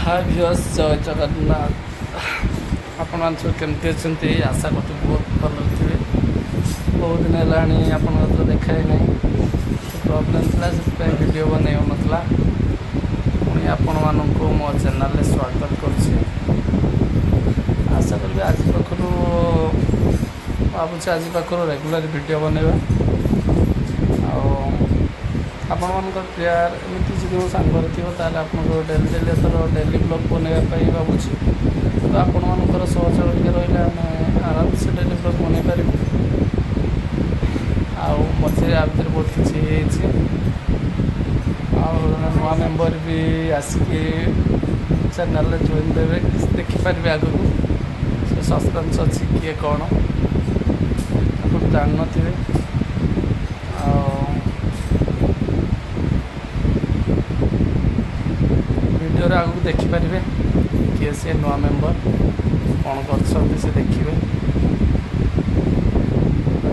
हाय viewers जय जगन्नाथ आपण सब केमती अच्छे आशा करते बहुत भल थे बहुत दिन है आप देखाई ना प्रॉब्लम था से वीडियो बन नाला पुणी आपण मानक मो चैनल स्वागत कर आशा करी आज पाखर भावुँ आज पाखर रेगुलर वीडियो बनवा आपण मान प्यार एमती जी मो सांगर थी आप डेली डेली एथर डेली ब्लॉग बनवाई भावुँ तो आपण मानकर सहयोग टे रहा आम आराम से डेली ब्लॉग बनई पार मझे आ भर बहुत किसी नुआ मेम्बर भी आसिक चैनल जॉइन देवे देखिपारे आग को सस्पेंस अच्छी किए कौन आप जान थे वीडियो आगू देखिपारे किए सी नुआ मेम्बर कौन कर देखिए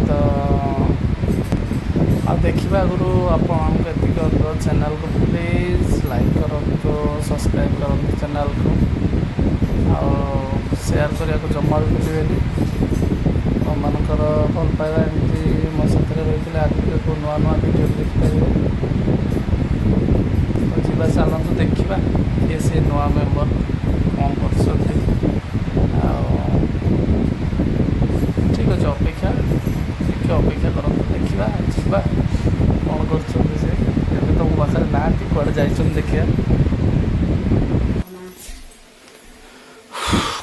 तो आ देखा आगु आपको एतिक चैनल को प्लीज लाइक करूँ सब्सक्राइब करूँ चैनल को शेयर करने को जमा भी भूलें मनकर भल पाइबा एमती मो साथ रही आगे नुआ नुआ वीडियो देखिपारे तो जी चलते देखा किए सी नुआ मेम्बर कौन कर ठीक अच्छे अपेक्षा टे अपेक्षा कर देखा जा कौन कर तो मो पाखे ना कड़े जा देखिए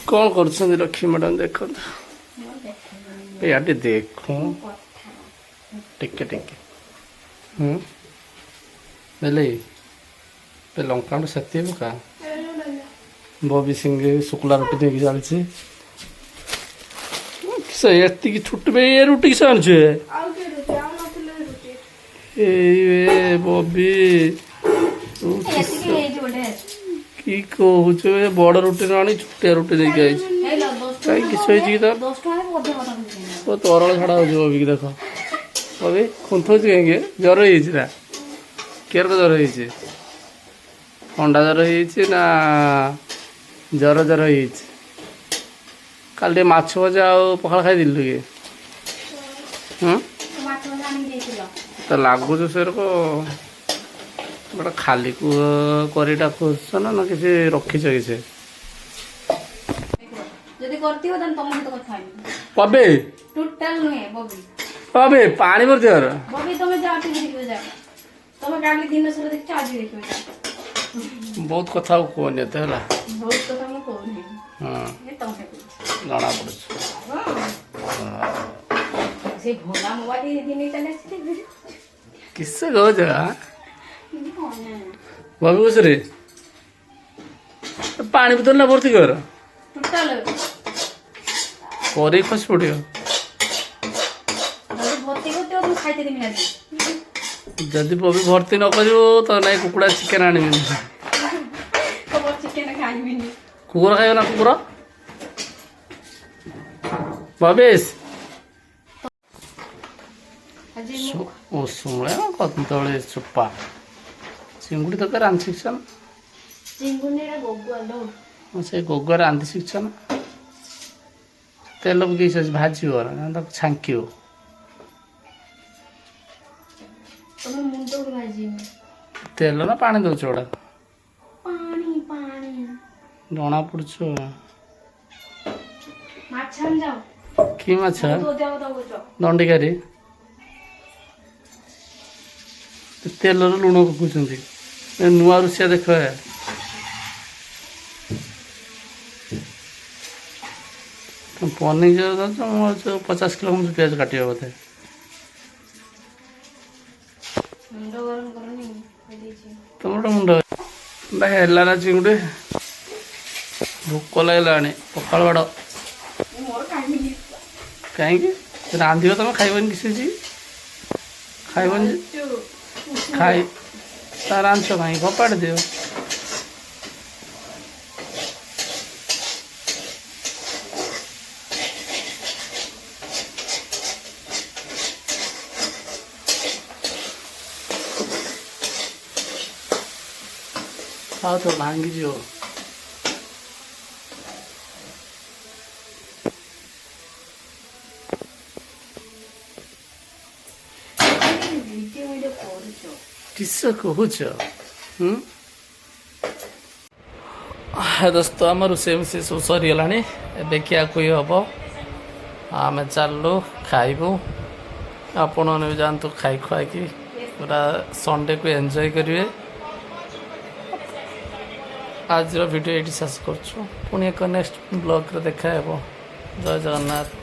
कौन कर लक्ष्मी मैडम देख यार देख टिके टिके बेले पे लंका से का बॉबी सिंह शुक्ला रोटी देख चलती ये छुट्टी पे ये रुटी किस आनछे ए बॉबी की कहूच बड़ रुटी न आनी छुटिया रुटी देके आई कहीं तो तरल छाड़ा हो बॉबी की देख बॉबी खुंथुच कहीं ज्वर हो कियर को ज्वर हो अंडा ज्वर हो ना ज्वर ज्वर हो काल माछ भजा पखाड़ खाई दिलु कि तो लगुच से गोटे खाली करीटा खोज ना किसी रखीच किसी पबे पबे पानी भर दिवर बहुत कथा कहनी तो है जना पड़े किससे गो जगह भाभी कुछ रे पानी बोतल ना भर्ती कर खस पड़ो जदि बबी भर्ती न कर तो ना कुकुड़ा चिकेन आनी कुकुर खाइब ना कुकुर भवेश कदली चोपा चिंगुड़ी तो रांधि शिक्षन से गोगा रांधि शिक्षन तेल पकई भाजी छांक तेल ना पानी दौ गोड़ा जना पड़ कि माछ दंडिकारी तेल लुण पकाउछन्ति नुआ रुषिया देख पनीर 50 किलो प्याज काट बोधे तुम मुंड है चिंगुड़ी भोक लगे पखाड़ बाड़ कहीं रांध तुम खाइबन किसी खाइबन खाई रांध कहीं खपाड़ दियो खाओ तो भांगी जो किस कहुच दोस्त आम रोषे मोषे सब सरीगला ए क्या कोई हम आम चलू खाइबू आपण मैंने भी जातु खाई खुआकी पूरा संडे को एंजॉय करेंगे। आज वीडियो ये शेष कर पुणी एक नेक्स्ट ब्लॉग देखा जय जगन्नाथ।